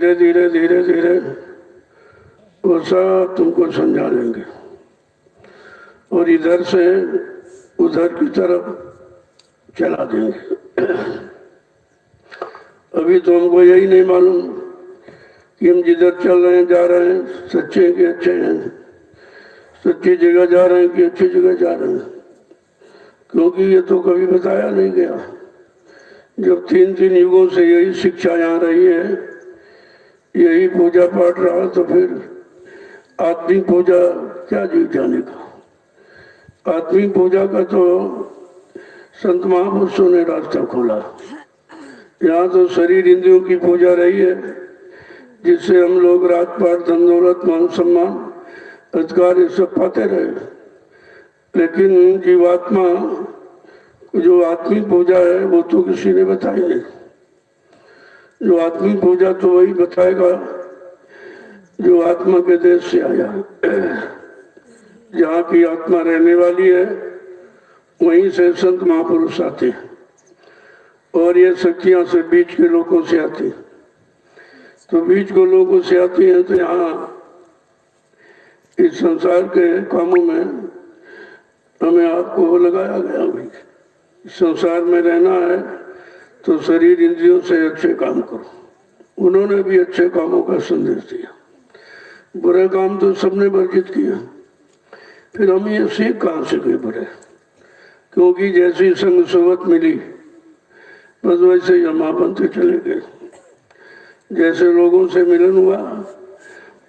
धीरे धीरे धीरे धीरे वो सब तुमको समझा देंगे और इधर से उधर की तरफ चला देंगे। अभी तो हमको यही नहीं मालूम कि हम जिधर चल रहे हैं जा रहे हैं सच्चे हैं कि अच्छे हैं, सच्ची जगह जा रहे हैं कि अच्छी जगह जा रहे हैं, क्योंकि ये तो कभी बताया नहीं गया। जब 3 युगों से यही शिक्षा यहाँ रही है, यही पूजा पाठ रहा, तो फिर आत्मिक पूजा क्या जीव जाने का। आत्मिक पूजा का तो संत महापुरुषों ने रास्ता खोला। यहाँ तो शरीर इंद्रियों की पूजा रही है, जिससे हम लोग राजपाट धन दौलत मान सम्मान अधिकार ये सब पाते रहे। लेकिन जीवात्मा जो आत्मिक पूजा है वो तो किसी ने बताई नहीं। जो आत्मिक पूजा तो वही बताएगा जो आत्मा के देश से आया, जहाँ की आत्मा रहने वाली है वहीं से संत महापुरुष आते हैं और ये शक्तियाँ से बीच के लोगों से आती हैं। तो बीच को लोगों से आती हैं तो यहाँ इस संसार के कामों में हमें आपको लगाया गया। भाई संसार में रहना है तो शरीर इंद्रियों से अच्छे काम करो। उन्होंने भी अच्छे कामों का संदेश दिया, बुरे काम तो सबने वर्जित किया। फिर हम ये सीख कहाँ से गए बुरे, क्योंकि जैसी संग सोवत मिली बस वैसे ही हम बनते चले गए। जैसे लोगों से मिलन हुआ,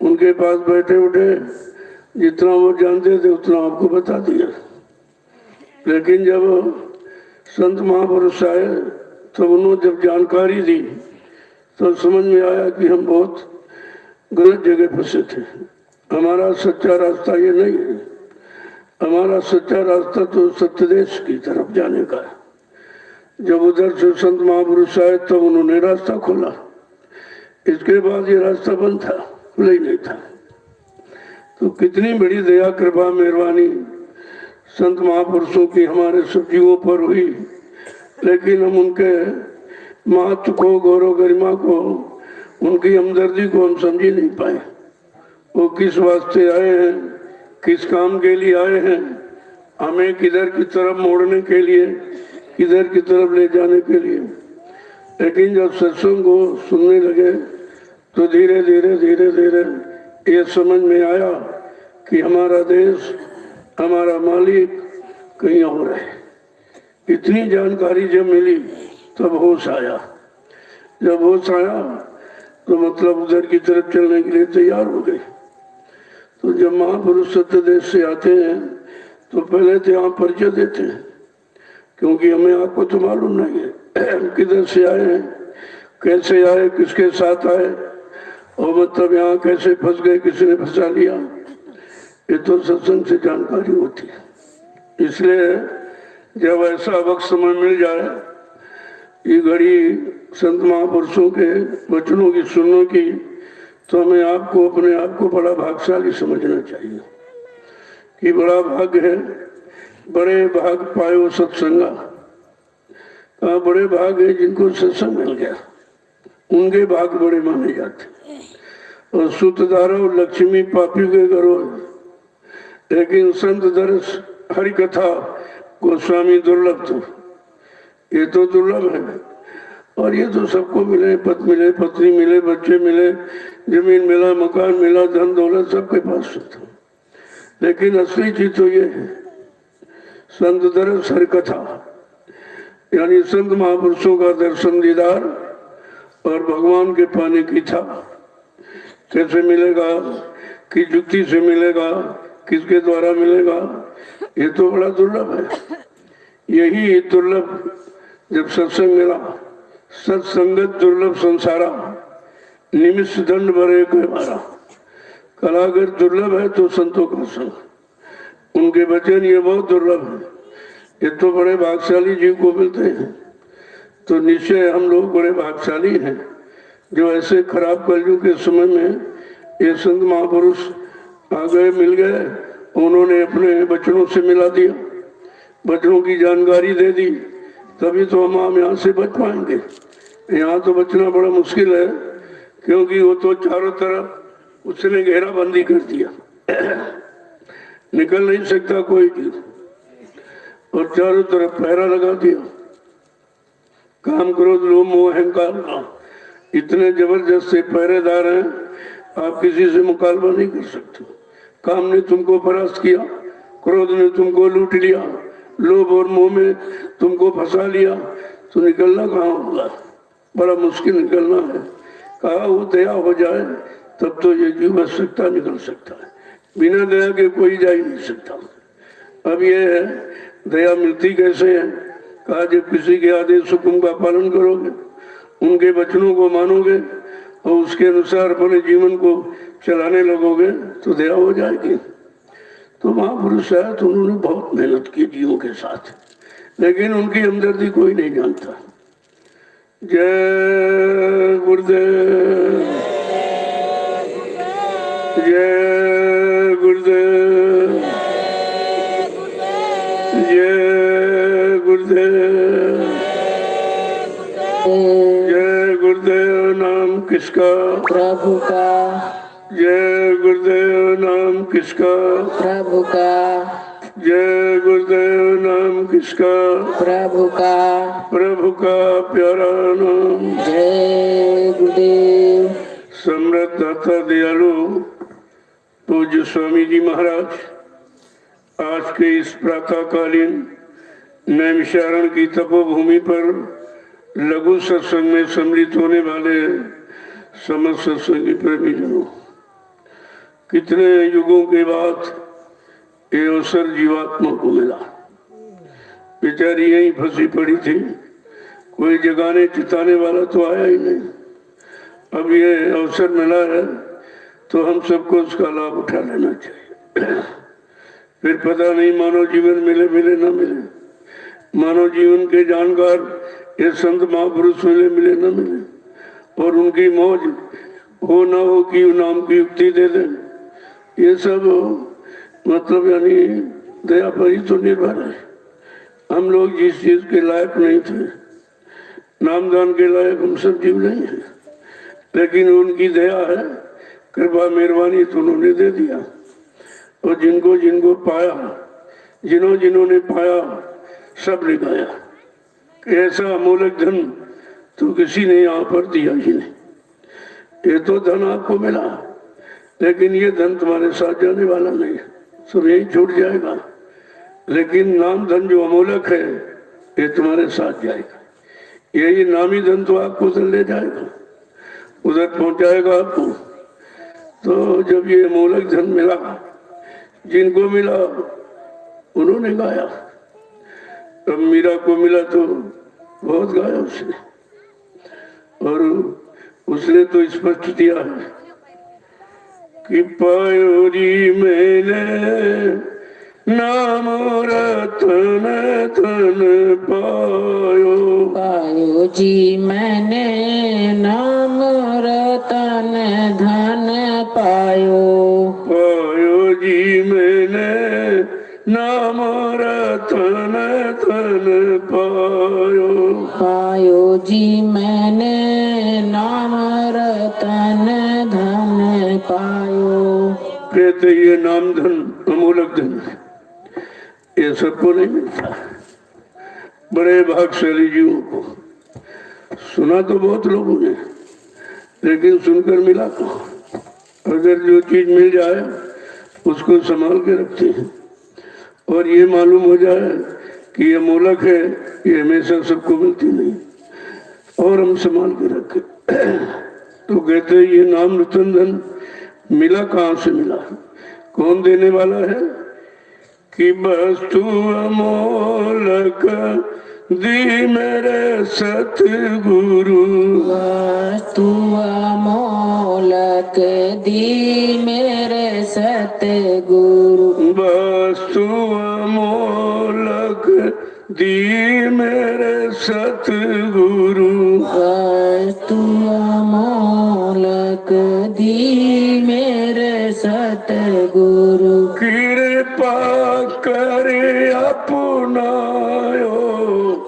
उनके पास बैठे उठे, जितना वो जानते थे उतना आपको बता दिया। लेकिन जब संत महापुरुष आए तो उन्होंने जब जानकारी दी तो समझ में आया कि हम बहुत गलत जगह फंसे थे। हमारा सच्चा रास्ता ये नहीं है। हमारा सच्चा रास्ता तो सत्यदेश की तरफ जाने का है। जब उधर से संत महापुरुष आए तब तो उन्होंने रास्ता खोला। इसके बाद ये रास्ता बंद था, खुला ही नहीं था। तो कितनी बड़ी दया कृपा मेहरबानी संत महापुरुषों की हमारे सब जीवों पर हुई। लेकिन हम उनके महत्व को, गौरव गरिमा को, उनकी हमदर्दी को हम समझ ही नहीं पाए। वो किस वास्ते आए हैं, किस काम के लिए आए हैं, हमें किधर की तरफ मोड़ने के लिए, किधर की तरफ ले जाने के लिए। लेकिन जब सत्संग को सुनने लगे तो धीरे धीरे धीरे धीरे ये समझ में आया कि हमारा देश, हमारा मालिक कहीं और है। इतनी जानकारी जब मिली तब होश आया। जब होश आया तो मतलब उधर की तरफ चलने के लिए तैयार हो गए। तो जब महापुरुष सत्य देश से आते हैं तो पहले तो यहाँ परिचय देते हैं, क्योंकि हमें आपको तो मालूम नहीं है किधर से आए हैं, कैसे आए, किसके साथ आए, और मतलब यहाँ कैसे फंस गए, किसने फंसा लिया। ये तो सत्संग से जानकारी होती है। इसलिए जब ऐसा वक्त समय मिल जाए, ये घड़ी संत महापुरुषों के वचनों की सुनने की, तो हमें आपको अपने आप को बड़ा भाग्यशाली समझना चाहिए कि बड़ा भाग्य है। बड़े भाग पायो सत्संगा, बड़े भाग है जिनको सत्संग मिल गया, उनके भाग बड़े माने जाते। और सुतधारो लक्ष्मी पापी के करो, लेकिन संत दर्श हरि कथा गोस्वामी दुर्लभ। तो ये तो दुर्लभ है और ये तो सबको मिले, पति मिले, पत्नी मिले, बच्चे मिले, जमीन मिला, मकान मिला, धन दौलत सबके पास था। लेकिन असली चीज तो ये है संत दर्श हरि कथा, यानी संत महापुरुषों का दर्शन दीदार और भगवान के पाने की इच्छा। कैसे मिलेगा, किस युक्ति से मिलेगा, किसके द्वारा मिलेगा, ये तो बड़ा दुर्लभ है। यही दुर्लभ जब सत्संग मिला, सत्संगत दुर्लभ संसारा, निमिष दंड भरे कोई मारा। कलागर दुर्लभ है तो संतों का संग, उनके वचन ये बहुत दुर्लभ है। ये तो बड़े भाग्यशाली जीव को मिलते हैं। तो निश्चय हम लोग बड़े भाग्यशाली हैं जो ऐसे खराब कलयुग के समय में ये संत महापुरुष आ गए, मिल गए। उन्होंने अपने वचनों से मिला दिया, वचनों की जानकारी दे दी, तभी तो हम यहाँ से बच पाएंगे। यहाँ तो बचना बड़ा मुश्किल है, क्योंकि वो तो चारों तरफ उसने घेराबंदी कर दिया, निकल नहीं सकता कोई चीज, और चारों तरफ पहरा लगा दिया। काम क्रोध लोभ मोह अहंकार इतने जबरदस्त से पहरेदार हैं, आप किसी से मुकाबला नहीं कर सकते। काम ने तुमको परास्त किया, क्रोध ने तुमको लूट लिया, लोभ और मोह में तुमको फंसा लिया, तो निकलना कहाँ होगा? बड़ा मुश्किल निकलना है। कहा वो दया हो जाए तब तो ये जीव बच सकता, निकल सकता है। बिना दया के कोई जा ही नहीं सकता। अब ये है दया मिलती कैसे है? कहा जब किसी के आदेश हुक्म का पालन करोगे, उनके वचनों को मानोगे और उसके अनुसार अपने जीवन को चलाने लगोगे तो दया हो जाएगी। तो महापुरुष है तो उन्होंने बहुत मेहनत की जीवों के साथ, लेकिन उनकी हमदर्दी कोई नहीं जानता। जय गुरुदेव, जय गुरुदेव, जय गुरुदेव, जय गुरुदेव। नाम किसका? प्रभु का। जय गुरुदेव। नाम किसका? प्रभु का। जय गुरुदेव। नाम किसका? प्रभु का। प्रभु का प्यारा नाम। जय गुरुदेव। सम्राट दाता दयालु पूज्य स्वामी जी महाराज, आज के इस प्रातःकालीन नैमिषारण्य की तपोभूमि पर लघु सत्संग में सम्मिलित होने वाले समस्त सत्संगी प्रेमीजनों, कितने युगों के बाद ये अवसर जीवात्मा को मिला। बेचारी यहीं फंसी पड़ी थी, कोई जगाने चिताने वाला तो आया ही नहीं। अब ये अवसर मिला है तो हम सबको उसका लाभ उठा लेना चाहिए। फिर पता नहीं मानव जीवन मिले मिले न मिले, मानव जीवन के जानकार ये संत महापुरुष मिले मिले न मिले, और उनकी मौज हो ना हो कि नाम की युक्ति दे दें, ये सब मतलब यानी दया पर ही तो निर्भर है। हम लोग जिस चीज के लायक नहीं थे, नामदान के लायक हम सब जीव नहीं है, लेकिन उनकी दया है, कृपा मेहरबानी तो उन्होंने दे दिया। और जिनको जिनको पाया, जिन्होंने पाया, सब ने गाया कि ऐसा अमूलक धन तो किसी ने यहाँ पर दिया ही नहीं। ये तो धन आपको मिला, लेकिन ये धन तुम्हारे साथ जाने वाला नहीं है, सब यही छूट जाएगा। लेकिन नाम धन जो अमूलक है ये तुम्हारे साथ जाएगा। यही नामी धन तो आपको उधर ले जाएगा, उधर पहुंचाएगा आपको। तो जब ये अमूलक धन मिला, जिनको मिला उन्होंने गाया। अब मीरा को मिला तो बहुत गाया उसने, और उसने तो स्पष्ट दिया है कि पायो जी मैंने नाम रतन धन पायो। पायो जी मैंने नाम रतन धन पायो। पायो जी मैंने नाम रतन धन पायो। पायो जी मैंने नाम रतन धन पायो। कहते ये नाम धन अमूलक धन है, ये सबको नहीं मिलता। बड़े भाग्यशाली जीवों को सुना तो बहुत लोगों ने, लेकिन सुनकर मिला तो। अगर जो चीज मिल जाए उसको संभाल के रखते हैं, और ये मालूम हो जाए कि ये अमूलक है, ये हमेशा सबको मिलती नहीं, और हम संभाल के रखे। तो कहते ये नाम रतन धन मिला कहाँ से मिला, कौन देने वाला है? कि वस्तु अमोलक दी मेरे सतगुरु। वस्तु अमोलक दी मेरे सतगुरु। वस्तु अमोलक दी मेरे सतगुरु। वस्तु अमोलक दी मेरे सतगुरु। कृपा करे अपनायो।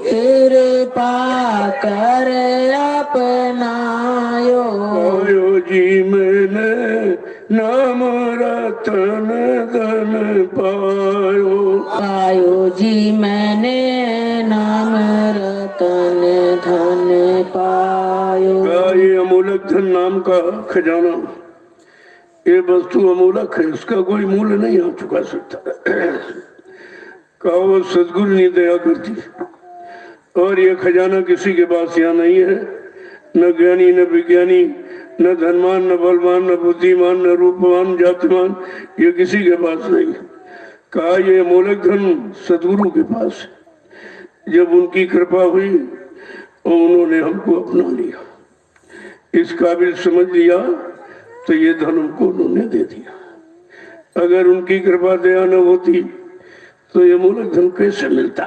कृपा कर अपनायो। पायो मैंने नाम रतन धन पायो। पायो जी मैंने नाम रतन धन पायो। ये अमूलक धन नाम का खजाना, ये वस्तु अमूलक है, इसका कोई मूल्य नहीं आ चुका सकता। कहा वो सदगुरु ने दया करती, और ये खजाना किसी के पास यहाँ नहीं है, न ज्ञानी न विज्ञानी, न धनवान न बलवान न बुद्धिमान न रूपवान जातिमान, ये किसी के पास नहीं। कहा ये अमूलक धन सदगुरु के पास है। जब उनकी कृपा हुई और उन्होंने हमको अपना लिया, इस काबिल समझ लिया, तो ये धन हमको उन्होंने दे दिया। अगर उनकी कृपा दया न होती तो ये अमूलक धन कैसे मिलता?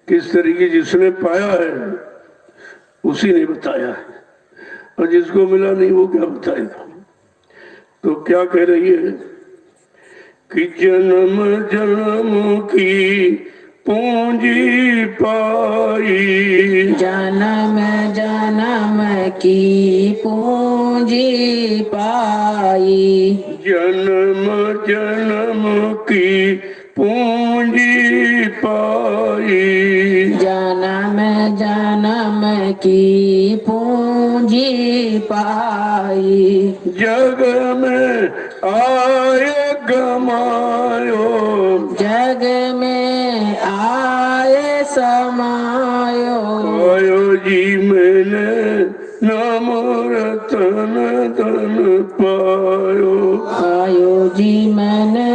किस तरीके जिसने पाया है उसी ने बताया है, और जिसको मिला नहीं वो क्या बताएगा। तो क्या कह रही है कि जन्म जन्म की पूंजी पाई, जन्म जन्म की पूंजी पाई। जन्म जन्म की पूंजी पाई, जन्म जन्म की पूंजी पाई। जग में आए गमायो, जग में आए समायो। आयो जी मैंने नाम रतन धन पायो। पायो जी मैंने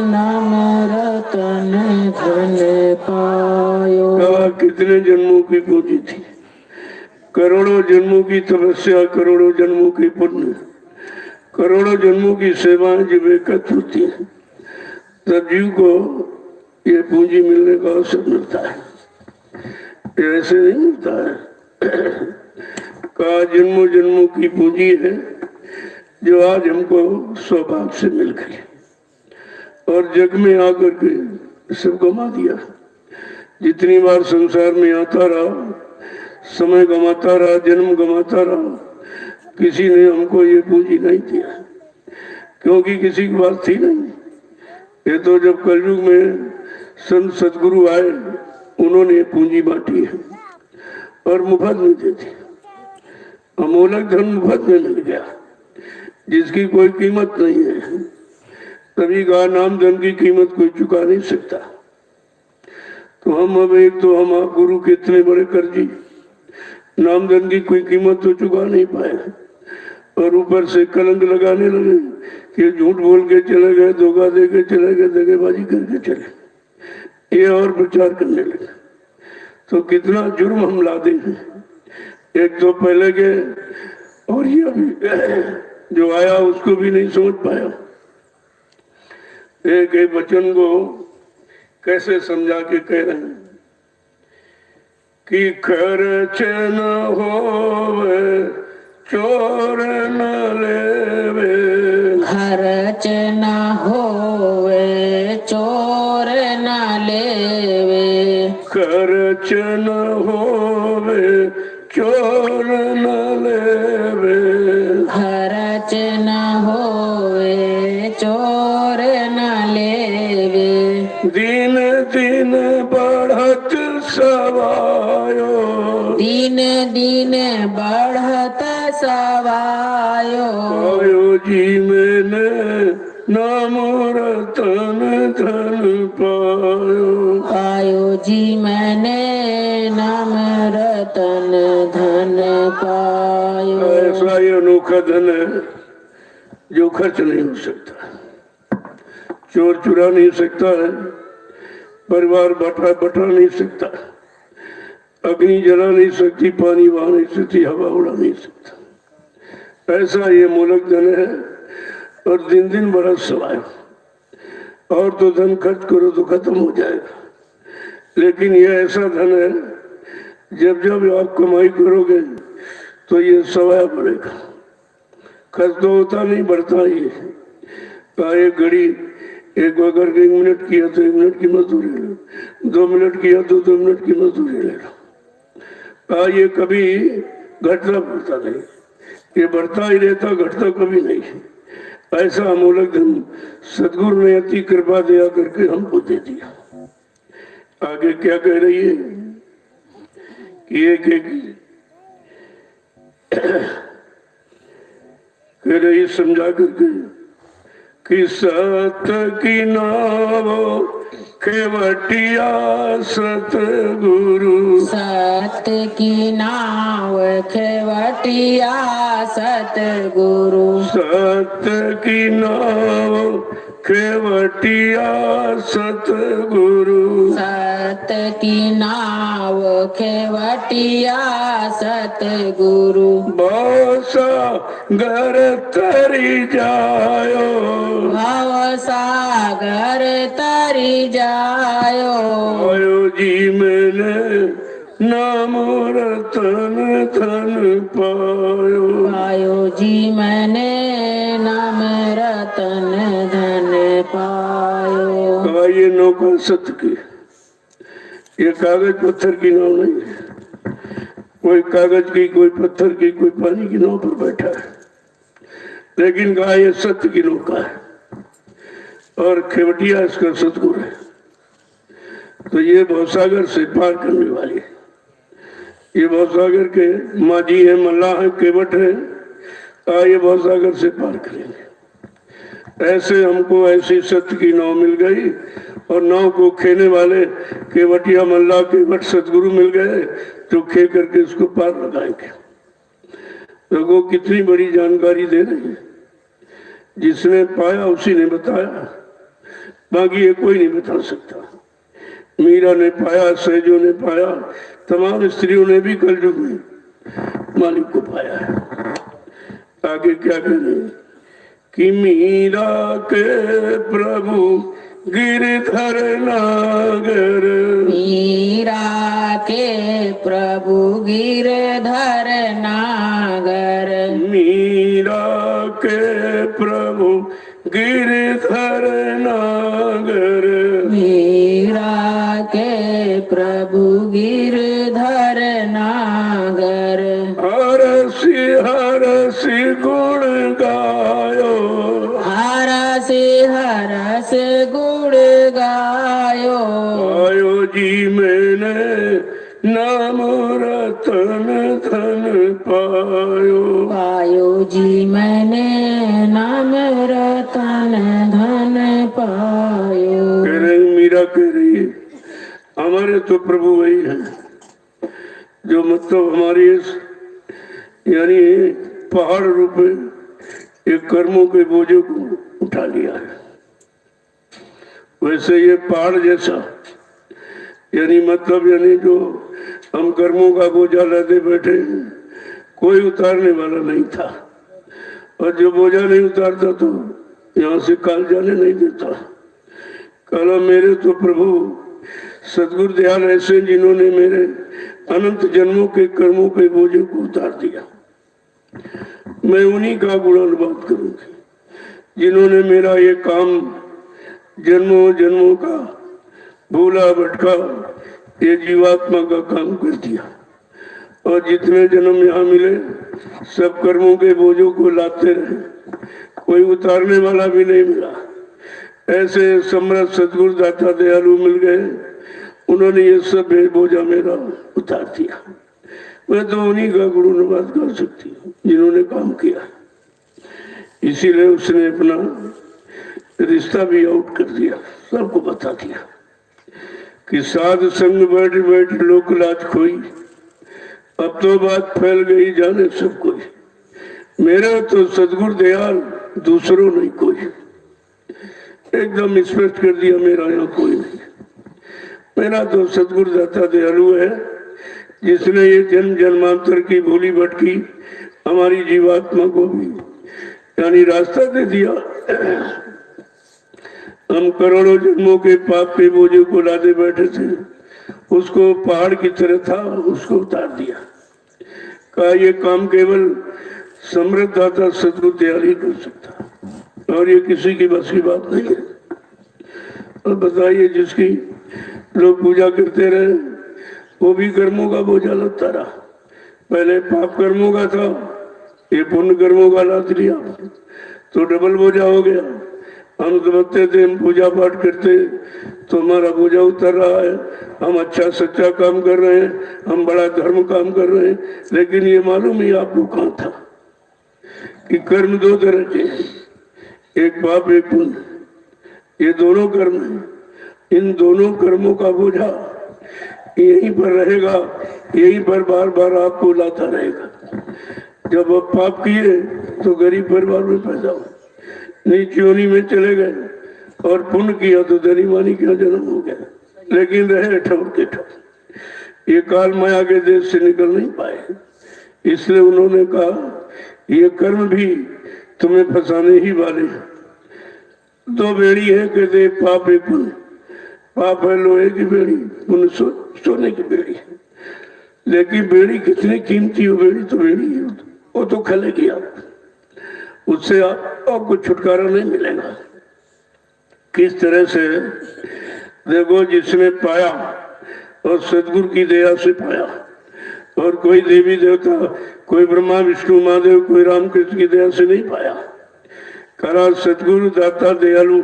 नाम रतन धन पायो। कहा कितने जन्मों की पूंजी थी, करोड़ों जन्मों की तपस्या, करोड़ों जन्मों की पुण्य, करोड़ों जन्मों की सेवाएं जब एकत्र होती है, तब जीव को ये पूंजी मिलने का अवसर मिलता है। ये ऐसे नहीं मिलता है। कहा जन्मों जन्मों की पूंजी है जो आज हमको सौभाग्य से मिल गई, और जग में आकर के सब गमा दिया। जितनी बार संसार में आता रहा, समय गमाता रहा, जन्म गमाता रहा, किसी ने हमको ये पूंजी नहीं दिया, क्योंकि किसी की बात थी नहीं। ये तो जब कलयुग में संत सदगुरु आए, उन्होंने पूंजी बांटी है और मुफ्त में दे दी। अमूलक धन मुफ्त में मिल गया, जिसकी कोई कीमत नहीं है। तभी कहा नाम धन की कीमत कोई चुका नहीं सकता। तो हम अब एक तो हम आप गुरु के इतने बड़े कर्जी, नाम धन की कोई कीमत तो चुका नहीं पाए, और ऊपर से कलंक लगाने लगे कि झूठ बोल के चले गए, धोखा दे के चले गए, दगेबाजी करके चले, ये और प्रचार करने लगे। तो कितना जुर्म हम लादे हैं। एक तो पहले के, और ये अभी जो आया उसको भी नहीं समझ पाया। एक एक वचन को कैसे समझा के कह रहे हैं कि खर्च न होवे चोर न लेवे, खर्च न होवे चोर न लेवे। खर्च न होवे चोर न लेवे, खर्च न होवे चोर न लेवे। दिन दिन बढ़त सवायो, दिन दिन बढ़त सवायो। आयो जी मैंने नाम रतन धन पायो। पायो जी मैंने नाम रतन धन पायो। ऐसा ये अनोखा धन है जो खर्च नहीं हो सकता, चोर चुरा नहीं सकता है, परिवार बटा नहीं सकता, अग्नि जला नहीं सकती, पानी बहा नहीं सकती, हवा उड़ा नहीं सकता। ऐसा ये मूलक धन है, और दिन दिन बढ़त सवायो। और तो धन खर्च करो तो खत्म हो जाएगा, लेकिन ये ऐसा धन है जब जब आप कमाई करोगे तो ये सवाया बढ़ेगा। खर्च तो होता नहीं, बढ़ता ही है। एक घड़ी एक अगर 1 मिनट किया तो 1 मिनट की मजदूरी ले लो, 2 मिनट किया तो 2 मिनट की मजदूरी ले लो। ये कभी घटना बढ़ता नहीं, ये बढ़ता ही रहता, घटता कभी नहीं। ऐसा अमूलक धन सदगुरु ने अति कृपा दया करके हमको दे दिया। आगे क्या कह रही है कि एक कह रही समझा करके कि सत की नाव केवटिया सतगुरु, सत की नाव केवटिया सतगुरु, सत की नाव केवटिया सतगुरु, सत की नाव केवटिया सतगुरु, भवसागर तरी जायो, भवसागर तरी जायो, आयो जी मैंने नाम रतन धन पायो, पायो जी मैंने नाम रतन धन पायो। कहा ये नौका सत्य की, ये कागज पत्थर की नाव नहीं है। कोई कागज की, कोई पत्थर की, कोई पानी की नाव पर बैठा है, लेकिन कहा ये सत्य की नौका है और खेवटिया इसका सतगुरु है। तो ये भवसागर से पार करने वाली है। ये भवसागर के माझी है, मल्लाह है, केवट है, ये भवसागर से पार करेंगे। ऐसे हमको ऐसी सत्य की नाव मिल गई और नाव को खेने वाले केवटिया मल्लाह केवट सतगुरु मिल गए, तो खे करके उसको पार लगाएंगे। लोगों कितनी बड़ी जानकारी दे रही है। जिसने पाया उसी ने बताया, बाकी ये कोई नहीं बता सकता। मीरा ने पाया, सहजो ने पाया, तमाम स्त्रियों ने भी कलयुग में मालिक को पाया है। आगे क्या करें कि मीरा के प्रभु गिरधर नागर, मीरा के प्रभु गिरधर नागर, मीरा के प्रभु गिरधर नागर, मीरा के प्रभु गिरधर नागर, हरसि गुण गायो, हरस गुण गायो, आयो जी मैंने नाम रतन धन पायो, पायो जी मैंने नाम रतन धन पायो। कह रही मीरा कह रही है हमारे तो प्रभु वही है जो मतलब हमारी यानी पहाड़ रूपे एक कर्मों के बोझों को उठा लिया है। वैसे ये पहाड़ जैसा यानी मतलब यानी जो हम कर्मों का बोझा लादे बैठे, कोई उतारने वाला नहीं था, और जो बोझा नहीं उतारता तो यहाँ से काल जाने नहीं देता। कहा मेरे तो प्रभु सदगुरु दयाल ऐसे जिन्होंने मेरे अनंत जन्मों के कर्मों के बोझे को उतार दिया। मैं उन्हीं का गुणानुवाद करूंगी जिन्होंने मेरा ये काम जन्मों जन्मों का भूला भटका ये जीवात्मा का काम कर दिया, और जितने जन्म यहाँ मिले सब कर्मों के बोझों को लाते रहे, कोई उतारने वाला भी नहीं मिला। ऐसे सम्राट सदगुरु दाता दयालु मिल गए, उन्होंने ये सब बोझा मेरा उतार दिया। मैं तो उन्हीं का गुणानुवाद कर सकती हूँ जिन्होंने काम किया। इसीलिए उसने अपना रिश्ता भी आउट कर दिया, सबको बता दिया कि साध संग बैठ बैठ लोक लाज खोई, अब तो बात फैल गई जाने सब कोई, मेरा तो सदगुरु दयाल दूसरों नहीं कोई। एकदम स्पष्ट कर दिया मेरा यहाँ कोई नहीं, मेरा तो सदगुरु दाता दयालु है जिसने ये जन्म जन्मांतर की भूली भटकी हमारी जीवात्मा को भी यानी रास्ता दे दिया। हम करोड़ों जन्मों के पाप के बोझे को लादे बैठे थे, उसको पहाड़ की तरह था उसको उतार दिया। कहा ये काम केवल समृद्ध दाता सदगुरु दयाल ही कर सकता, और ये किसी की बस की बात नहीं है। और बताइए जिसकी लोग पूजा करते रहे वो भी कर्मों का बोझा लगता रहा। पहले पाप कर्मों का था, ये पुण्य कर्मों का लाभ लिया तो डबल बोझा हो गया। हम समझते थे हम पूजा पाठ करते तो हमारा बोझा उतर रहा है, हम अच्छा सच्चा काम कर रहे हैं, हम बड़ा धर्म काम कर रहे हैं, लेकिन ये मालूम ही आपको कहाँ था कि कर्म दो तरह के, एक पाप एक पुण्य, ये दोनों कर्म हैं। इन दोनों कर्मों का बोझा यहीं पर रहेगा, यहीं पर बार बार आपको लाता रहेगा। जब आप पाप किए तो गरीब परिवार में पैदा हुए, नीच योनि में चले गए, और पुण्य किया तो धनी मानी का जन्म हो गया, लेकिन रहे ठौर के ठौर। ये काल माया के देश से निकल नहीं पाए, इसलिए उन्होंने कहा ये कर्म भी तुम्हें फंसाने ही वाले हैं। दो बेड़ी है, कहते पाप एक पुण्य। पाप है लोहे की बेड़ी, पुण्य सोने की बेड़ी है। लेकिन बेड़ी कितनी कीमती हो, बेड़ी तो बेड़ी है, वो तो खलेगी आप, उससे आपको छुटकारा नहीं मिलेगा। किस तरह से देखो, जिसने पाया और सदगुरु की दया से पाया, और कोई देवी देवता, कोई ब्रह्मा विष्णु महादेव, कोई रामकृष्ण की दया से नहीं पाया। करा सदगुरु दाता दयालु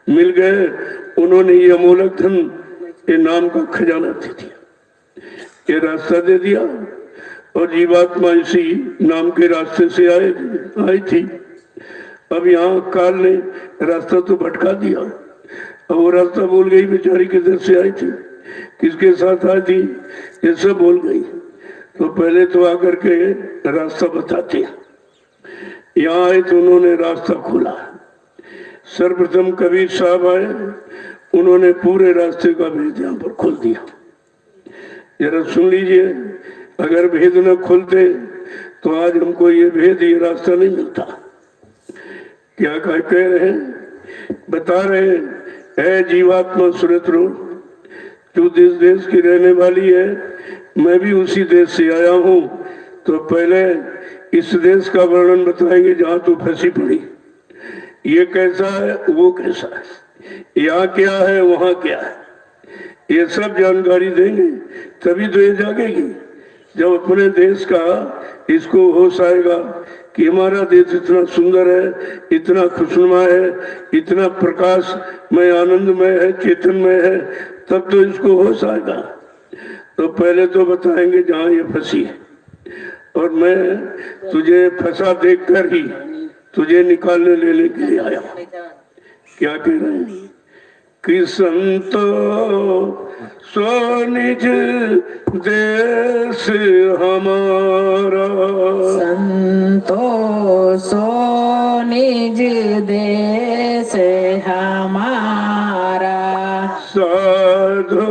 मिल गए, उन्होंने ये अमोलक धन, ये नाम का खजाना दे दिया, ये रास्ता दे दिया, और जीवात्मा इसी नाम के रास्ते से आई थी। अब यहाँ काल ने रास्ता तो भटका दिया, अब वो रास्ता भूल गई, बेचारी किधर से आई थी, किसके साथ आई थी, ये सब भूल गई। तो पहले तो आकर के रास्ता बताते, यहाँ आए तो उन्होंने रास्ता खोला। सर्वप्रथम कबीर साहब आए, उन्होंने पूरे रास्ते का भेद यहाँ पर खोल दिया। जरा सुन लीजिए, अगर भेद न खोलते तो आज हमको ये भेद, ये रास्ता नहीं मिलता। क्या कह रहे हैं, बता रहे हैं, ऐ जीवात्मा सुरत रो, तू जिस देश की रहने वाली है, मैं भी उसी देश से आया हूँ। तो पहले इस देश का वर्णन बताएंगे जहाँ तू फंसी पड़ी, ये कैसा है, वो कैसा है, यहाँ क्या है, वहाँ क्या है, ये सब जानकारी देंगे, तभी तो ये जागेगी। जब अपने देश का इसको होश आएगा कि हमारा देश इतना सुंदर है, इतना खुशनुमा है, इतना प्रकाशमय, आनंदमय है, चेतनमय है, तब तो इसको होश आएगा। तो पहले तो बताएंगे जहाँ ये फंसी है, और मैं तुझे फंसा देखकर ही तुझे निकालने लेने के लिए आया। क्या कह रहे हैं कि संतो सो निज देश हमारा, संतो सो निज देश हमारा, साधो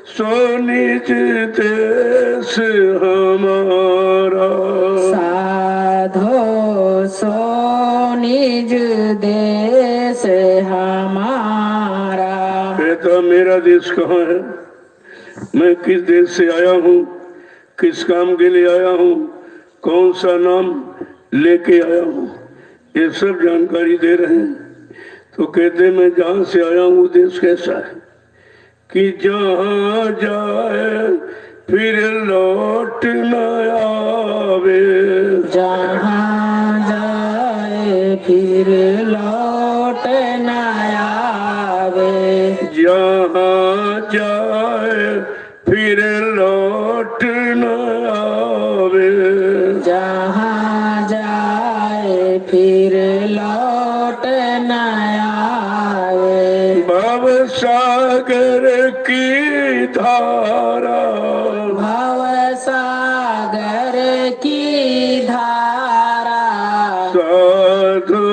सो निज देश हमारा, साधो सो निज देश हमारा। कहता मेरा देश कहाँ है, मैं किस देश से आया हूँ, किस काम के लिए आया हूँ, कौन सा नाम लेके आया हूँ, ये सब जानकारी दे रहे हैं। तो कहते मैं जहाँ से आया हूँ वो देश कैसा है कि जहाँ जाए फिर लौट न आवे, जहाँ जाए फिर लौट न आवे, जहाँ जाए फिर लौट न आवे, जहाँ जाए फिर लौट न आवे। भव सागर की धारा, भव सागर की धारा, साधो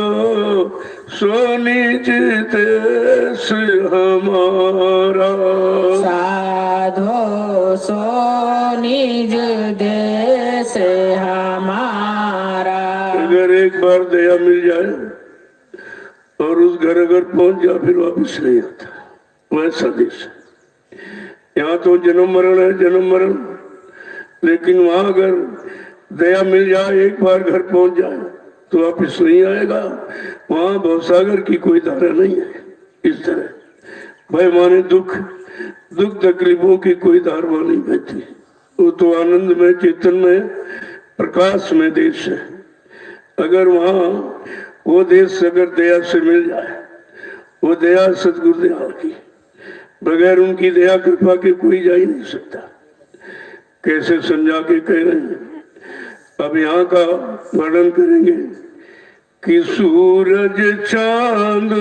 सो निज देश हमारा, साधो सो निज देश हमारा। अगर एक बार दया मिल जाए और उस घर अगर पहुंच जाए फिर वापस नहीं आता, वैसा देश है। यहाँ तो जन्म मरण है, जन्म मरण, लेकिन वहां अगर दया मिल जाए, एक बार घर पहुंच जाए तो वापिस नहीं आएगा। वहां भवसागर की कोई धारा नहीं है। इस तरह भाई माने दुख दुख तकलीफों की कोई धारा नहीं बहती, वो तो आनंद में, चेतन में, प्रकाश में देश है। अगर वहाँ वो देश अगर दया से मिल जाए, वो दया सतगुरुदेव की, बगैर उनकी दया कृपा के कोई जा ही नहीं सकता। कैसे समझा के कह रहे हैं, अब यहाँ का वर्णन करेंगे कि सूरज चांद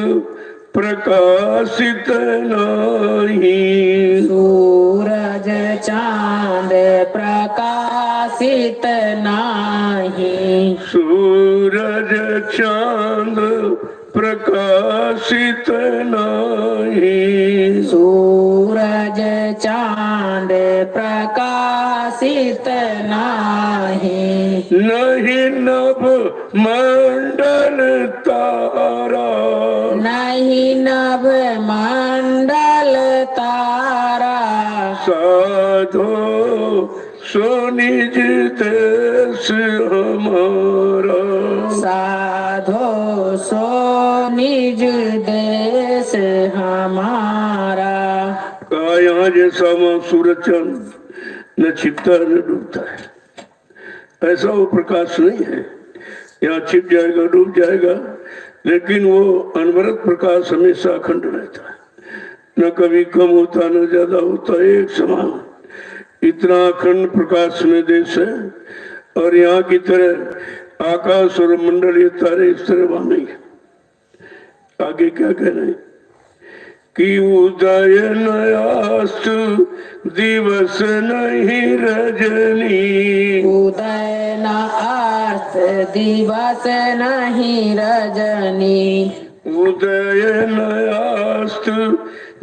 प्रकाशित नहीं, सूरज चांद प्रकाशित नाही, सूरज चांद प्रकाशित नहीं, सूरज चांद प्रकाशित नाही, नहीं नभ मंडल तारा, नहीं नभ मंडल तारा, साधो सो निज देश हमारा, साधो सो निज देश हमारा। कहा यहाँ जैसा वहाँ सूरज चांद न छिपता है न डूबता है, ऐसा वो प्रकाश नहीं है। यहाँ छिप जाएगा, डूब जाएगा, लेकिन वो अनवरत प्रकाश हमेशा अखंड रहता है, न कभी कम होता न ज्यादा होता, एक समान। इतना अखंड प्रकाश में देश है। और यहाँ की तरह आकाश और मंडल ये तारे इस तरह वहां नहीं है। आगे क्या कह रहे हैं कि उदय नयास्त दिवस नहीं रजनी, उदय न आस्त दिवस नहीं रजनी, उदय नयास्त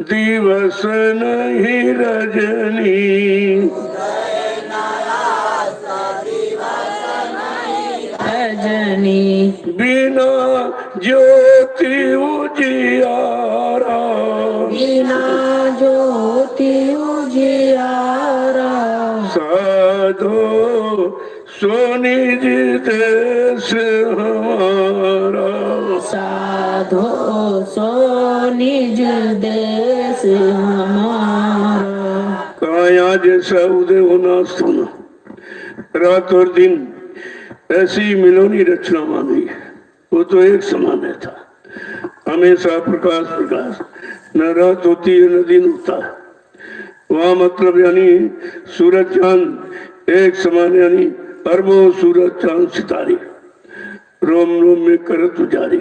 दिवस नहीं रजनी, रजनी, बिना ज्योति उजियारा, बिना ज्योति उजियारा, साधो सो निज देश हमारा, साधो सो निज देश हमारा। कहा यहाँ जैसा उदय होना अस्त होना, रात और दिन ऐसी मिलोनी रचना मानी है, वो तो एक समान रहता, हमेशा प्रकाश प्रकाश, न रात होती है न दिन होता है। वहाँ मतलब यानी सूरज चांद एक समान, यानी अरबों सूरज चांद सितारे रोम रोम में करत उजारी,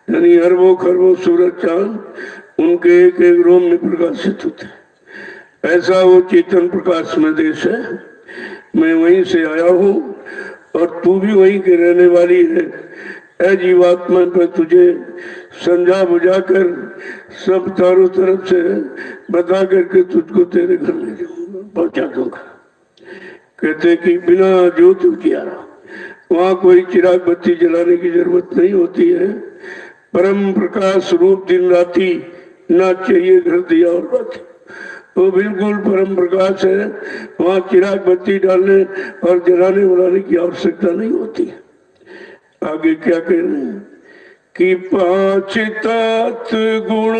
यानी अरबों खरबों सूरज चांद उनके एक एक रोम में प्रकाशित होते। ऐसा वो चेतन प्रकाश में देश है। मैं वहीं से आया हूँ और तू भी वहीं के रहने वाली है। ऐ जीवात्मा पर तुझे समझा बुझा कर सब चारों तरफ से बता करके तुझको तेरे घर ले जाऊंगा, पहुंचा दूंगा। कहते कि बिना ज्योत उजियारा, वहाँ कोई चिराग बत्ती जलाने की जरूरत नहीं होती है। परम प्रकाश रूप दिन राती, ना चाहिए घर दिया और बाती, वो बिल्कुल परम प्रकाश है। वहाँ चिराग बत्ती डालने और जलाने बुलाने की आवश्यकता नहीं होती। आगे क्या कह रहे हैं कि पांच तत्व गुण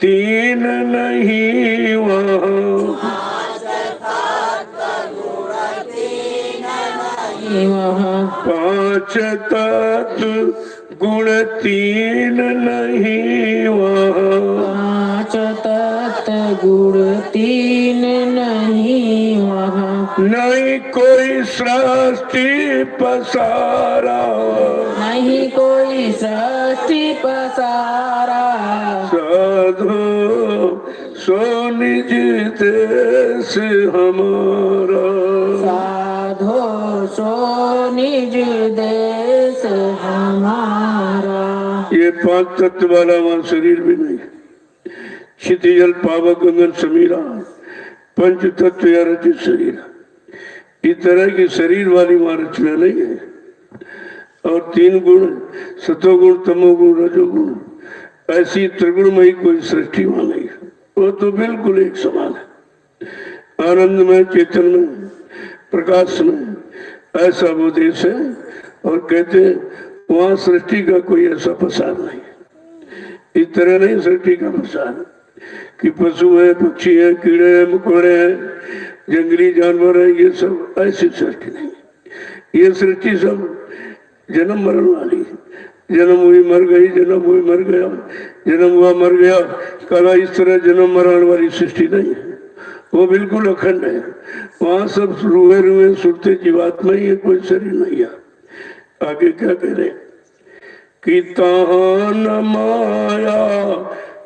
तीन नहीं वहाँ, पांच तत्व गुण तीन नहीं वहाँ, पांच तत्व गुण तीन नहीं वहाँ, नहीं कोई सृष्टि पसारा, नहीं कोई सृष्टि पसारा, साधो सो निज देश हमारा, साधो सो निज देश हमारा। ये पांच तत्व वाला वहाँ शरीर भी नहीं, क्षितिजल पावक गगन समीरा, पंच तत्व या रचित शरीर, इस तरह की शरीर वाली वहाँ रचना नहीं है। और तीन गुण, सतोगुण तमोगुण रजोगुण, ऐसी त्रिगुणमयी कोई सृष्टि वहाँ नहीं है। वो तो बिल्कुल एक समान है, आनंद में, चेतन में, प्रकाश में, ऐसा वो देश है। और कहते वहाँ सृष्टि का कोई ऐसा प्रसार नहीं है। इस तरह नहीं सृष्टि का प्रसार कि पशु है, पक्षी है, कीड़े हैं, मकोड़े हैं, जंगली जानवर है, ये सब ऐसी सृष्टि नहीं। ये सृष्टि सब जन्म मरण वाली है। जन्म हुई मर गई, जन्म हुई मर गया, जन्म हुआ मर गया। कला इस तरह जन्म मरण वाली सृष्टि नहीं है, वो बिल्कुल अखंड है। वहां सब रुए रुए सुरते जीवात्मा ही है, कोई शरीर नहीं है। आगे क्या कह रहे कि तान माया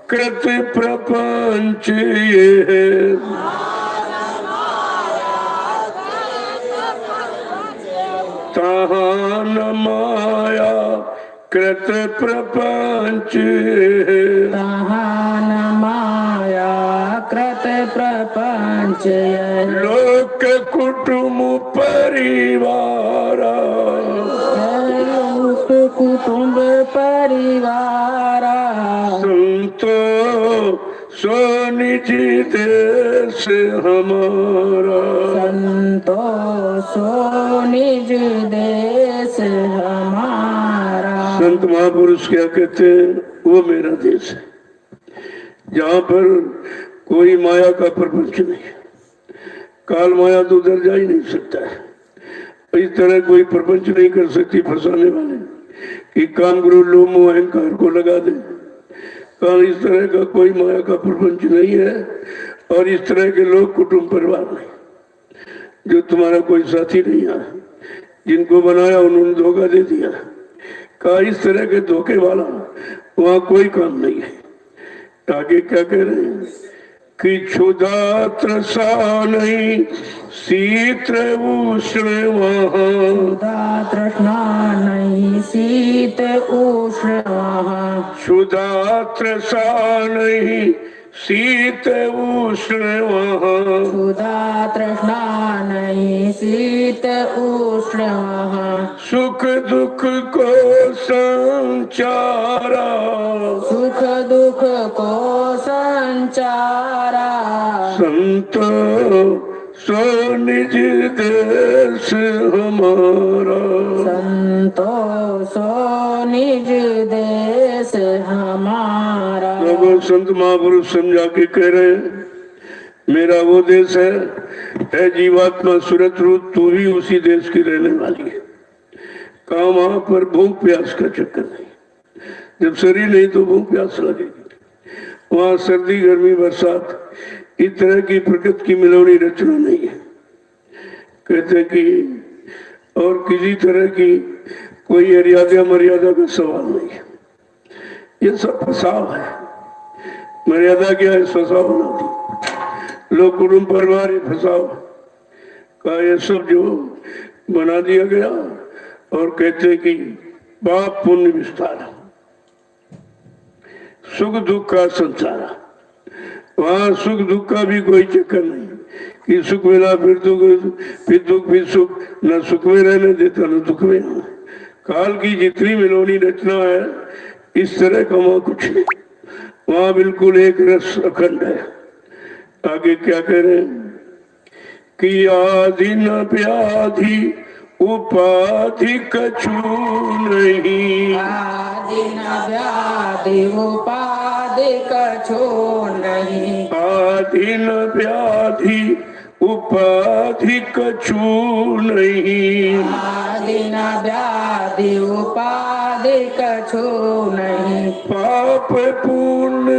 कृत प्रपंच ये है, तान माया कृत प्रपंच है, तान माया कृत प्रपंच लोक कुटुंब परिवार, लोक कुटुंब परिवार, संतो सो निज देश हमारा, संतोषो निज देश हमारा। संत महापुरुष क्या कहते हैं? वो मेरा देश है, जहाँ पर कोई माया का प्रपंच नहीं है। काल माया तो उधर जा ही नहीं सकता है। इस तरह कोई प्रपंच नहीं कर सकती फंसाने वाले कि काम गुरु लोभ मोह अहंकार को लगा दे। काल इस तरह का कोई माया का प्रपंच नहीं है, और इस तरह के लोग कुटुंब परिवार नहीं, जो तुम्हारा कोई साथी नहीं है। जिनको बनाया उन्होंने धोखा दे दिया। कहा इस तरह के धोखे वाला वहां कोई काम नहीं है। आगे क्या कह रहे हैं कि क्षुधा त्रसा नहीं शीत उष्ण वहाँ, क्षुधा तृष्णा नहीं शीत उष्ण वहाँ, क्षुधा त्रसा नहीं शीत उष्ण वहाँ, क्षुधा तृष्णा नहीं शीत उष्ण वहाँ, सुख दुख को संचारा, सुख दुख को संचारा, संत सो निज देश हमारा, संतोषो निज देश हमारा। लोगों संत महापुरुष समझा के कह रहे हैं मेरा वो देश है जीवात्मा सुरत रूप, तू भी उसी देश की रहने वाली है। कहा वहां पर भूख प्यास का चक्कर नहीं, जब शरीर नहीं तो भूख प्यास लगेगी। वहां सर्दी गर्मी बरसात इस तरह की प्रकृति की मिलौनी रचना नहीं है। कहते कि और किसी तरह की कोई मर्यादा मर्यादा का सवाल नहीं है। ये सब फसाव है। मर्यादा क्या है? फसाव बनाती लोग कुटुंब परिवार ही फसाव का ये सब जो बना दिया गया। और कहते कि पाप पुण्य विस्तार, सुख दुख का संसार। वहां सुख दुख का भी कोई चक्कर नहीं कि सुख मिला फिर दुख फिर सुख, न सुख में रहने देता न दुख में। काल की जितनी मिलोनी रचना है इस तरह का वहां कुछ नहीं। वहां बिल्कुल एक रस अखंड है। आगे क्या कह रहे हैं कि आदि न व्याधि उपाधि कछु नहीं, आदि न व्याधि उपाधि कछु नहीं, आदि न व्याधि उपाधि कछु नहीं, आदि न व्याधि उपाधि कछु नहीं, पाप पुण्य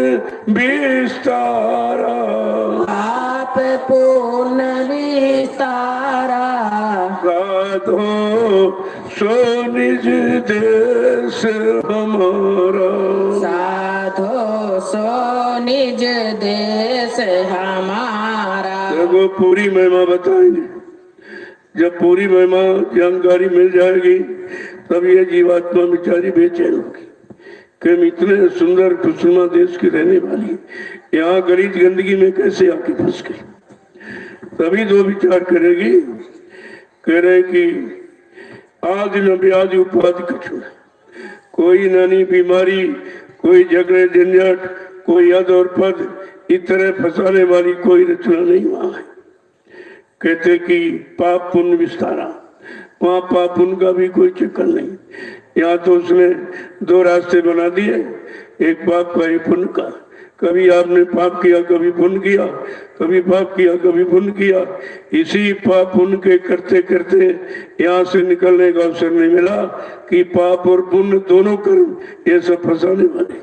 विस्तारा, पाप पुण्य विस्तारा, साधो सो निज देश हमारा, साधो सो निज देश हमारा। देखो पूरी महिमा बताएंगे। जब पूरी महिमा जानकारी मिल जाएगी तब ये जीवात्मा बेचारी बेचैन होगी कि हम इतने सुंदर खुशनुमा देश की रहने वाली यहाँ गरीब गंदगी में कैसे आके फंस गई। तभी दो विचार करेगी। कह रहे कि आदि न व्याधि उपाधि कछु नहीं, कोई नानी बीमारी, कोई झगड़े झंझट, कोई यद और पद इस तरह फंसाने वाली कोई रचना नहीं वहां है। कहते कि पाप पुण्य विस्तारा, वहां पाप पुण्य का भी कोई चक्कर नहीं। यहाँ तो उसने दो रास्ते बना दिए, एक पाप का एक पुण्य का। कभी आपने पाप किया, कभी पुण्य किया, कभी पाप किया, कभी पुण्य किया। इसी पाप पुण्य के करते करते यहाँ से निकलने का अवसर नहीं मिला कि पाप और पुण्य दोनों कर्म ये सब फंसाने वाले।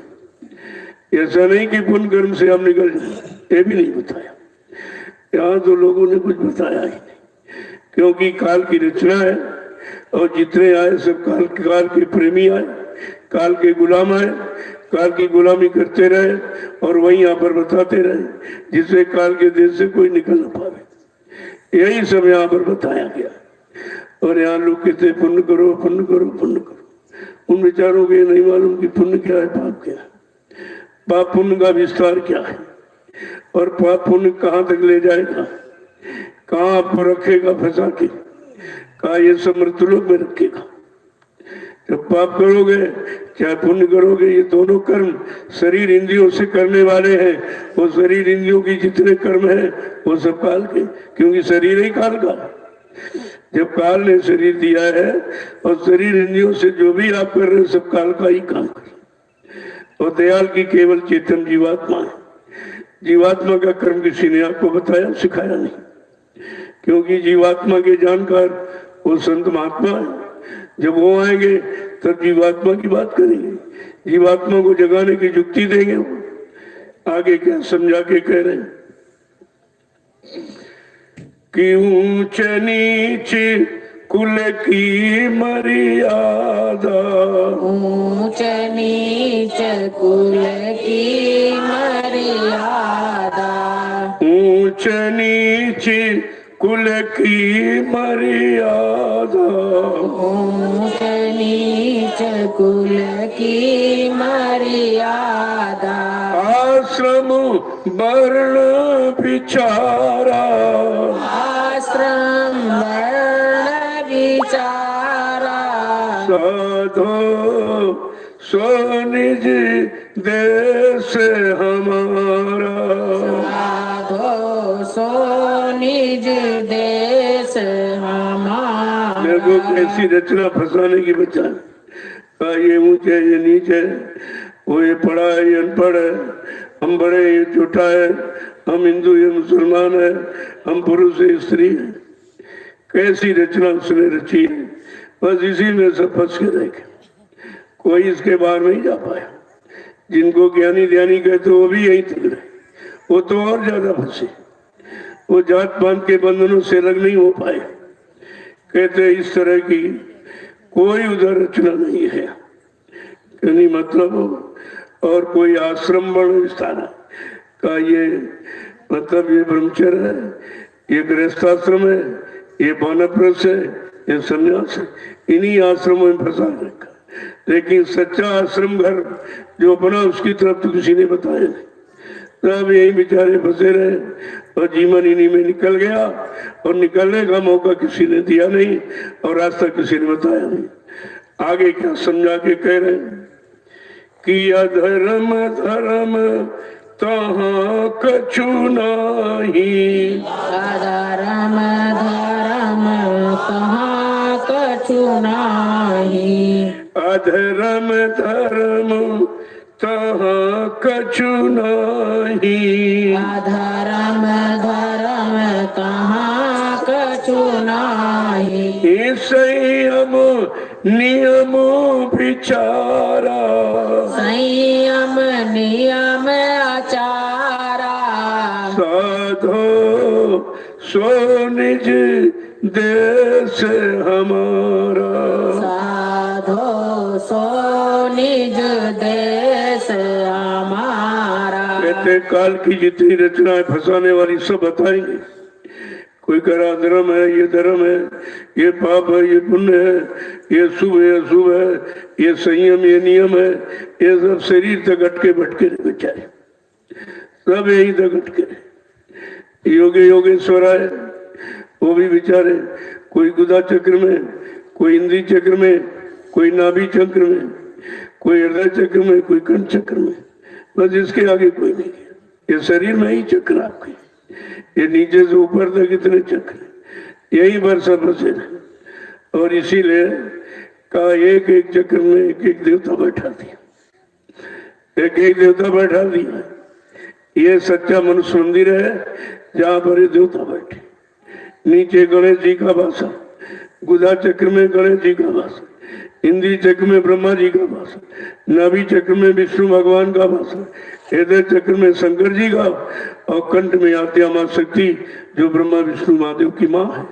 ऐसा नहीं कि पुण्य कर्म से हम निकल जाए, ये भी नहीं बताया। यहाँ तो लोगों ने कुछ बताया ही नहीं, क्योंकि काल की रचना है और जितने आए सब काल के प्रेमी आए, काल के गुलाम आए, काल की गुलामी करते रहे और वही यहाँ पर बताते रहे, जिससे काल के देश से कोई निकल ना पावे। यही सब यहाँ पर बताया गया। और यहाँ लोग कहते पुण्य करो, पुण्य करो, पुण्य करो। उन विचारों को ये नहीं मालूम कि पुण्य क्या है, पाप क्या है, पाप पुण्य का विस्तार क्या है, और पाप पुण्य कहाँ तक ले जाएगा, कहाँ आपको रखेगा फंसा के, कहा ये सब मृत्युलोक में रखेगा। जब पाप करोगे चाहे पुण्य करोगे, ये दोनों कर्म शरीर इंद्रियों से करने वाले हैं। वो शरीर इंद्रियों की जितने कर्म हैं वो सब काल के, क्योंकि शरीर ही काल का। जब काल ने शरीर दिया है और शरीर इंद्रियों से जो भी आप कर रहे हैं सब काल का ही काम कर। और दयाल की केवल चेतन जीवात्मा है। जीवात्मा का कर्म किसी ने आपको बताया, सिखाया नहीं, क्योंकि जीवात्मा के जानकार वो संत महात्मा है। जब वो आएंगे तब जीवात्मा की बात करेंगे, जीवात्मा को जगाने की युक्ति देंगे। वो आगे क्या समझा के कह रहे हैं कि ऊंच नीच कुल की मर्यादा, ऊंच नीच कुल की मर्यादा, ऊंच नीच कुल की मर्यादा, ऊंच नीच कुल की मर्यादा, आश्रम वर्ण विचारा, आश्रम वर्ण विचारा, साधो सो निज देश हमारा, साधो सो निज देश हमारा। देखो कैसी रचना फंसाने की बचा। ये ऊंचे है, ये नीचे है, वो ये पढ़ा है, ये अनपढ़ है, हम बड़े, ये छोटा है, हम हिंदू, ये मुसलमान है, हम पुरुष है, स्त्री है। कैसी रचना उसने रची है, बस इसी में सब फंस के रह गए। कोई इसके बाहर नहीं जा पाया। जिनको ज्ञानी ध्यानी कहते वो भी यही तक रहे, वो तो और ज्यादा फंसे। वो जात पात के बंधनों से अलग नहीं हो पाए। कहते इस तरह की कोई उधर रचना नहीं है, नहीं मतलब हो। और कोई आश्रम वर्ण विस्तार का ये मतलब ये ब्रह्मचर्य है, ये गृहस्थाश्रम है, ये वानप्रस्थ है, ये संन्यास है। इन्हीं आश्रमों में फंसा रखा। लेकिन सच्चा आश्रम घर जो अपना, उसकी तरफ तो किसी ने बताया नहीं। तब यही बेचारे फंसे रहे और जीवन इन्हीं में निकल गया। और निकलने का मौका किसी ने दिया नहीं और रास्ता किसी ने बताया नहीं। आगे क्या समझा के कह रहे हैं कि अधर्म धर्म तहाँ कछु नाही, अधर्म धर्म तहाँ कछु नाही, अधर्म धर्म तहाँ कछु नाही, अधर्म धर्म तहाँ कछु नाही, संयम नियम विचारा, संयम नियम आचारा, साधो सो निज देश हमारा, साधो सो निज देश हमारा। कहते काल की जितनी रचनाएं फंसाने वाली सब बताएंगे। कोई करा धर्म है, ये धर्म है, ये पाप है, ये पुण्य है, ये शुभ है, अशुभ है, ये संयम, ये नियम है। ये सब शरीर तक अटके भटके बेचारे, सब यही तक अटके। योगे योगेश्वर आए, वो भी बेचारे कोई गुदा चक्र में, कोई इंद्री चक्र में, कोई नाभि चक्र में, कोई हृदय चक्र में, कोई कंठ चक्र में। बस इसके आगे कोई नहीं। ये शरीर में ही चक्र आपके, ये नीचे से ऊपर तक इतने चक्र, यही वर्षा बसे। और इसीलिए का एक एक चक्र में एक एक देवता बैठा दिया, एक एक देवता बैठा दिया। ये सच्चा मनुष्य मंदिर है जहाँ पर ये देवता बैठे। नीचे गणेश जी का वास, गुदा चक्र में गणेश जी का वास, इंद्री चक्र में ब्रह्मा जी का वास, नाभि चक्र में विष्णु भगवान का वास, हृदय चक्र में शंकर जी का, और कंठ में आत्या मां शक्ति जो ब्रह्मा विष्णु महादेव की माँ है।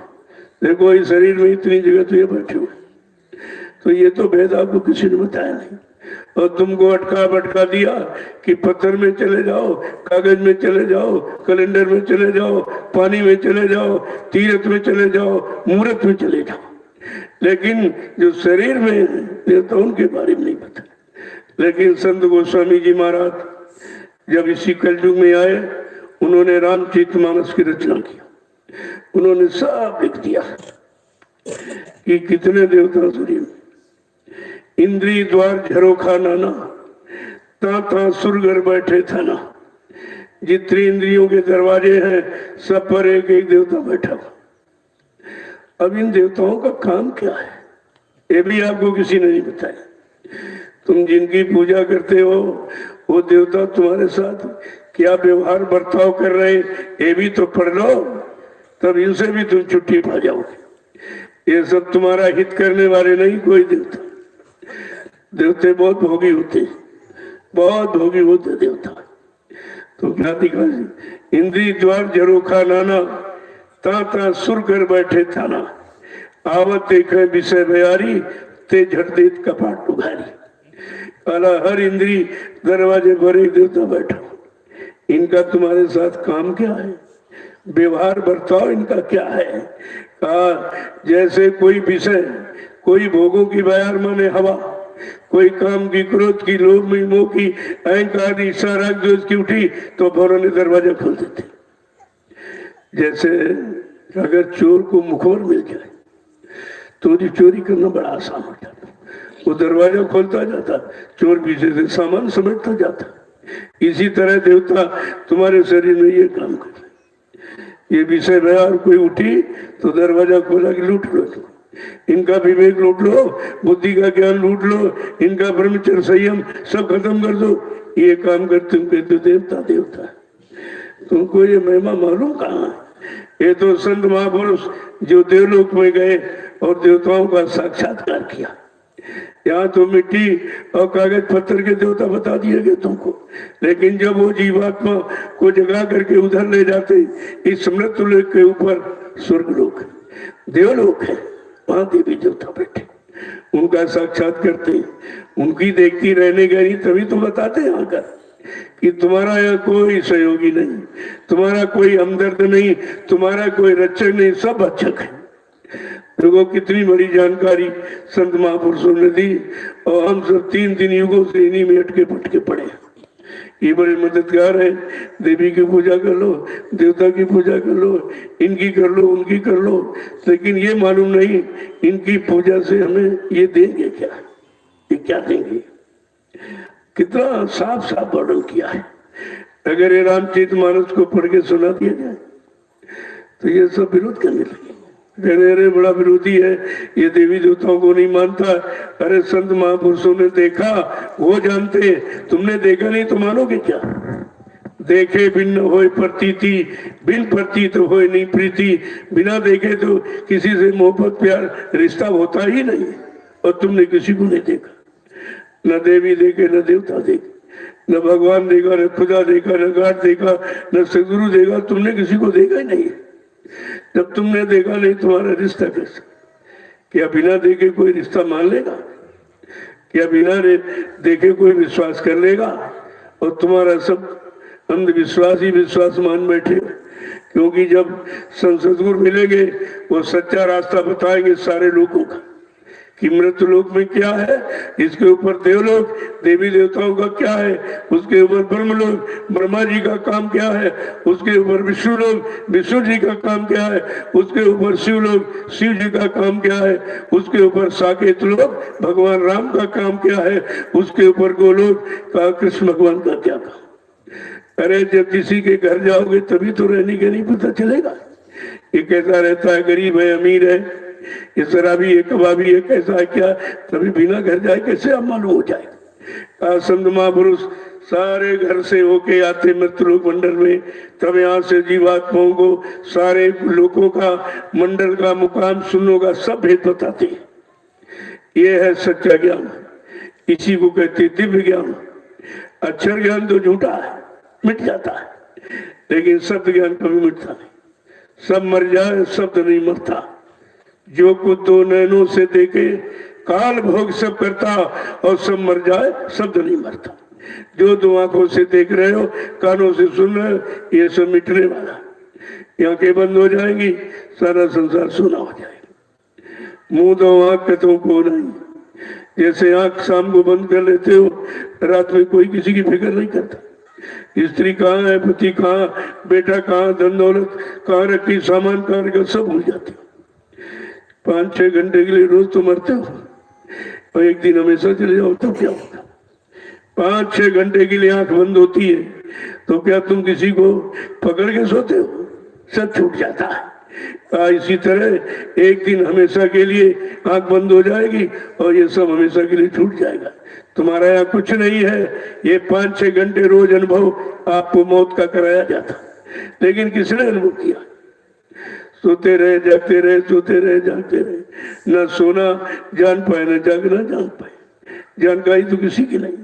देखो इस शरीर में इतनी जगह तो ये बैठे हुए, तो ये तो भेद आपको किसी ने बताया नहीं, और तुमको अटका बटका दिया कि पत्थर में चले जाओ, कागज में चले जाओ, कैलेंडर में चले जाओ, पानी में चले जाओ, तीर्थ में चले जाओ, मूर्त में चले जाओ, लेकिन जो शरीर में है तो उनके बारे में नहीं पता। लेकिन संत गोस्वामी जी महाराज जब इसी कलयुग में आए, उन्होंने रामचरितमानस की रचना की। उन्होंने सब लिख दिया कि कितने देवता शरीर में, इंद्री द्वार झरोखा नाना, ता सुरगर बैठे था ना। जितनी इंद्रियों के दरवाजे हैं सब पर एक एक देवता बैठा हुआ। अब इन देवताओं का काम क्या है ये भी आपको किसी ने नहीं बताया। तुम जिनकी पूजा करते हो वो देवता तुम्हारे साथ क्या व्यवहार बर्ताव कर रहे हैं ये भी तो पढ़ लो, तब इनसे भी तुम छुट्टी पा जाओगे। ये सब तुम्हारा हित करने वाले नहीं कोई देवता। देवते बहुत भोगी होते, बहुत भोगी होते देवता। तो क्या दिखा, इंद्री द्वार झरोखा नाना, ता सुर कर बैठे थाना। आवत देखे विषय बयारी, ते झट देत कपाट उघारी। काला हर इंद्री दरवाजे पर एक देवता बैठा। इनका तुम्हारे साथ काम क्या है, व्यवहार बर्ताव इनका क्या है। कहा जैसे कोई विषय, कोई भोगों की बयार माने हवा, कोई काम की, क्रोध की, लोभ में मोह की, अहंकार ईर्ष्या राग द्वेष की उठी तो फौरन ने दरवाजा खोल देते। जैसे अगर चोर को मुखौर मिल जाए तो चोरी करना बड़ा आसान हो जाता, वो दरवाजा खोलता जाता, चोर पीछे से सामान समेटता जाता। इसी तरह देवता तुम्हारे शरीर में ये काम कर, ये विषय व्यवहार कोई उठी तो दरवाजा खोला कि लूट लो, इनका विवेक लूट लो, बुद्धि का ज्ञान लूट लो, इनका ब्रह्मचर्य संयम सब खत्म कर दो। ये काम करते तुम कहते देवता देवता। तुमको ये महिमा मालूम कहाँ है? ये तो संत महापुरुष जो देवलोक में गए और देवताओं का साक्षात्कार किया। यहाँ तो मिट्टी और कागज पत्थर के देवता बता दिए गए तुमको, लेकिन जब वो जीवात्मा को जगा करके उधर ले जाते, इस मृत्युलोक के ऊपर स्वर्गलोक है, देवलोक है, वहां देवी देवता बैठे, उनका साक्षात करते, उनकी देखती रहने गई, तभी तो बताते हैं आकर कि तुम्हारा यहाँ कोई सहयोगी नहीं, तुम्हारा कोई हमदर्द नहीं, तुम्हारा कोई रक्षक नहीं, सब रक्षक है। देखो कितनी बड़ी जानकारी संत महापुरुषों ने दी, और हम सब 3 युगों से इन्हीं में अटके पटके पड़े। ये बड़े मददगार है। देवी की पूजा कर लो, देवता की पूजा कर लो, इनकी कर लो, उनकी कर लो, लेकिन ये मालूम नहीं इनकी पूजा से हमें ये देंगे क्या, ये क्या देंगे। कितना साफ साफ वर्णन किया है। अगर ये रामचरितमानस को पढ़ के सुना दिया जाए तो ये सब विरोध करने लगे, अरे बड़ा विरोधी है, ये देवी देवताओं को नहीं मानता। अरे संत महापुरुषों ने देखा, वो जानते, तुमने देखा नहीं तो मानोगे क्या। देखे बिन होए प्रतीति, बिन प्रतीत होए नहीं प्रीति। बिना देखे तो किसी से मोहब्बत प्यार रिश्ता होता ही नहीं, और तुमने किसी को नहीं देखा, न देवी देखे, न देवता देखे, न भगवान देखा, न खुदा देखा, न गाड देखा, न सदगुरु देखा, तुमने किसी को देखा ही नहीं। जब तुमने देखा नहीं तुम्हारा रिश्ता कैसा। क्या बिना देखे कोई रिश्ता मान लेगा? क्या बिना देखे कोई विश्वास कर लेगा? और तुम्हारा सब अंधविश्वास ही विश्वास मान बैठे, क्योंकि जब सदगुरु मिलेंगे वो सच्चा रास्ता बताएंगे सारे लोगों का कि मृत्युलोक में क्या है, इसके ऊपर देवलोक देवी देवताओं का क्या है, उसके ऊपर ब्रह्मलोक ब्रह्मा जी का काम क्या है, उसके ऊपर विष्णु लोक विष्णु जी का काम क्या है, उसके ऊपर शिवलोक शिव जी का काम क्या है, उसके ऊपर साकेत लोक भगवान राम का काम क्या है, उसके ऊपर गोलोक का कृष्ण भगवान का क्या काम। अरे जब किसी के घर जाओगे तभी तो रहने के नहीं पता चलेगा। ये कैसा रहता है, गरीब है अमीर है, ये शराबी है कबाबी है, कैसा है क्या, तभी बिना घर जाए कैसे अब मालूम हो जाए। संत महापुरुष सारे घर से होके आते मृत्युलोक मंडल में, तब यहाँ से जीवात्माओं को सारे लोगों का मंडल का मुकाम सुनने का सब भेद बताते। ये है सच्चा ज्ञान, इसी को कहते दिव्य ज्ञान। अक्षर ज्ञान तो झूठा है, मिट जाता है, लेकिन शब्द ज्ञान कभी मिटता नहीं। सब मर जाए, शब्द नहीं मरता। जो कुछ दो नैनों से देखे काल भोग सब करता, और सब मर जाए, शब्द नहीं मरता। जो दो आंखों से देख रहे हो, कानों से सुन रहे हो, ये सब मिटने वाला। आंखें बंद हो जाएंगी, सारा संसार सुना हो जाएगा। मुंह दो आंख कतों को नहीं। जैसे आंख शाम को बंद कर लेते हो, रात में कोई किसी की फिक्र नहीं करता। स्त्री कहाँ है, पति कहाँ, बेटा कहाँ, धन दौलत कहाँ रखी, सामान कहाँ रखा, सब भूल जाते हो। 5-6 घंटे के लिए रोज तो मरते हो, और एक दिन हमेशा चले जाओ तो क्या होगा? 5-6 घंटे के लिए आंख बंद होती है, तो क्या तुम किसी को पकड़ के सोते हो? सब छूट जाता है। इसी तरह एक दिन हमेशा के लिए आंख बंद हो जाएगी, और ये सब हमेशा के लिए छूट जाएगा। तुम्हारा यहाँ कुछ नहीं है। ये 5-6 घंटे रोज अनुभव आपको मौत का कराया जाता, लेकिन किसने अनुभव किया? सोते रहे, जागते रहे, सोते रहे, जागते रहे। न सोना जान पाए, न जागना जान पाए। जानकारी तो किसी की नहीं।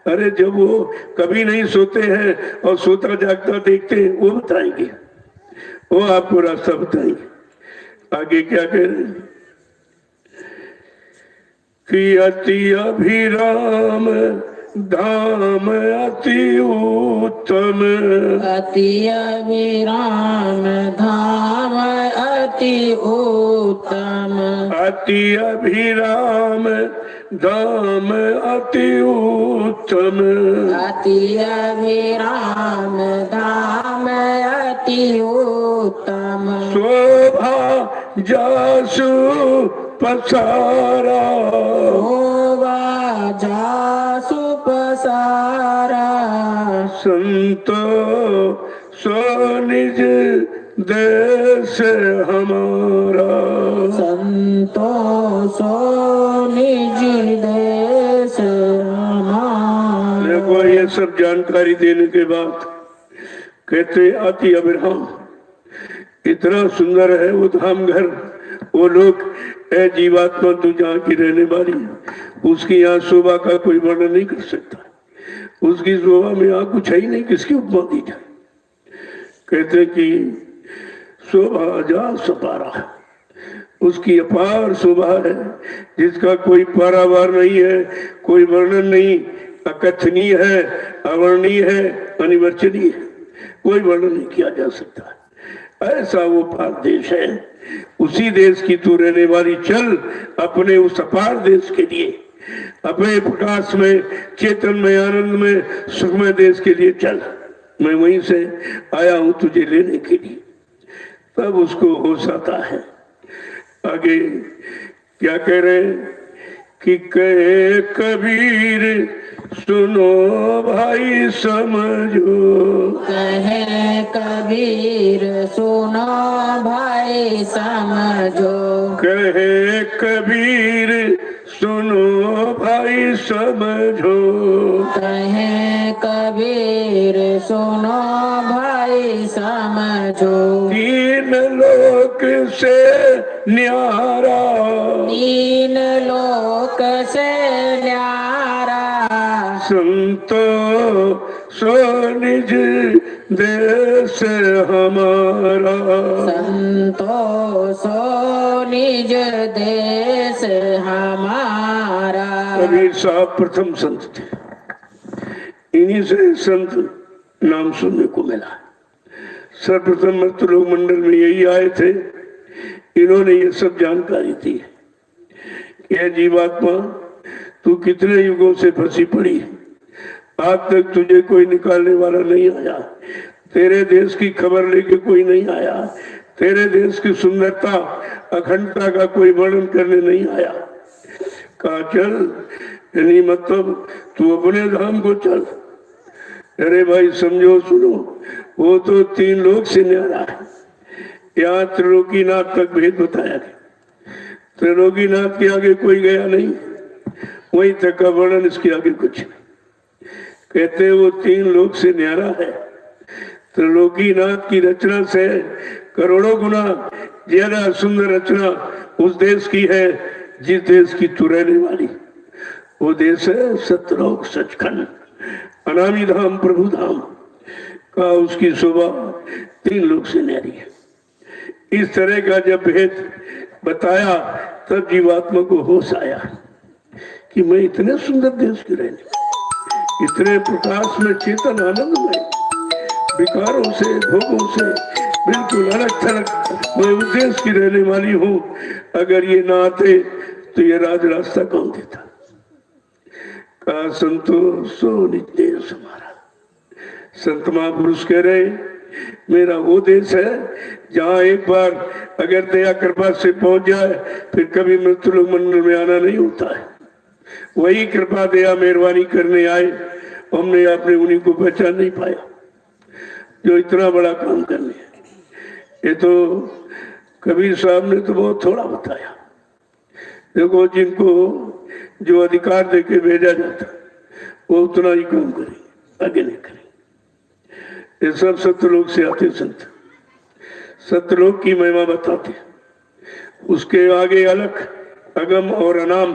अरे जब वो कभी नहीं सोते हैं और सोता जागता देखते हैं, वो बताएंगे, वो आपको रास्ता बताएंगे। आगे क्या कह रहे हैं कि अति अभिराम धाम अति उत्तम, अति अभिराम धाम अति उत्तम, अति अभिराम धाम अति उत्तम, अति अभिराम धाम अति उत्तम, शोभा जासु पसारा, शोभा जासु पसारा, संतो सो निज देश हमारा, संतोषो निज देश हमारा। देखो ये सब जानकारी देने के बाद कहते अति अभिराम, इतना सुंदर है वो धाम घर, वो लोग। है जीवात्मा तू जहाँ की रहने वाली है, उसकी यहाँ शोभा का कोई वर्णन नहीं कर सकता। उसकी शोभा में यहाँ कुछ है ही नहीं, किसकी उपमा दी जाए। कहते कि शोभा जा सपारा, उसकी अपार शोभा है जिसका कोई पारावार नहीं है, कोई वर्णन नहीं। अकथनीय है, अवर्णनीय है, अनिवर्चनीय है, कोई वर्णन नहीं किया जा सकता। ऐसा वो पार देश है। उसी देश की तू रहने वाली, चल अपने उस अपार देश के लिए, अपने प्रकाश में, चेतन में, आनंद में, सुखमय देश के लिए चल। मैं वहीं से आया हूं तुझे लेने के लिए। तब उसको होश आता है। आगे क्या कह रहे हैं कि कहे कबीर सुनो भाई समझो, कहे कबीर सुनो भाई समझो, कहे कबीर सुनो भाई समझो, कहे कबीर सुनो भाई समझो, तीन लोक से न्यारा, तीन लोक से न्यारा, संतो सो निज देश हमारा, संतोषो निज देश हमारा। कबीर साहब प्रथम संत थे, इन्हीं से संत नाम सुनने को मिला। सर्वप्रथम मृत्युलोक मंडल में यही आए थे, इन्होंने ये सब जानकारी दी। यह जीवात्मा तू कितने युगों से फंसी पड़ी, आज तक तुझे कोई निकालने वाला नहीं आया। तेरे देश की खबर लेके कोई नहीं आया, तेरे देश की सुंदरता, अखंडता का कोई वर्णन करने नहीं आया। कहा चल, यानी मतलब तू अपने धाम को चल। अरे भाई समझो, सुनो, वो तो 3 लोक से न्यारा है। यहाँ त्रिलोकीनाथ तक भेद बताया गया। त्रिलोकीनाथ के आगे कोई गया नहीं, वहीं तक का वर्णन, इसके आगे कुछ नहीं। कहते वो 3 लोक से न्यारा है। त्रिलोकीनाथ की रचना से करोड़ों गुना ज्यादा सुंदर रचना उस देश की है जिस देश की तू रहने वाली। वो देश है सतलोक सचखंड, अनामी धाम, प्रभु धाम का उसकी शोभा 3 लोक से न्यारी है। इस तरह का जब भेद बताया तब जीवात्मा को होश आया कि मैं इतने सुंदर देश की रहने, इतने प्रकाश में, चेतन आनंद में, विकारों से, भोगों से बिल्कुल अलग थलग मैं उस देश की रहने वाली हूँ। अगर ये ना आते तो ये राज रास्ता कौन देता। का संतो सो निज देश हमारा। संत महापुरुष कह रहे मेरा वो देश है जहाँ एक बार अगर दया कृपा से पहुंच जाए फिर कभी मृत्युलोक मंडल में आना नहीं होता है। वही कृपा दया मेहरबानी करने आए, हमने अपने उन्हीं को पहचान नहीं पाया जो इतना बड़ा काम करने है। ये तो कबीर साहब ने तो बहुत थोड़ा बताया। देखो जिनको जो अधिकार देके भेजा जाता वो उतना ही काम करेंगे, आगे नहीं करेंगे। ये सब सत्यलोक से आते संत, सत्यलोक की महिमा बताते, उसके आगे अलग अगम और अनाम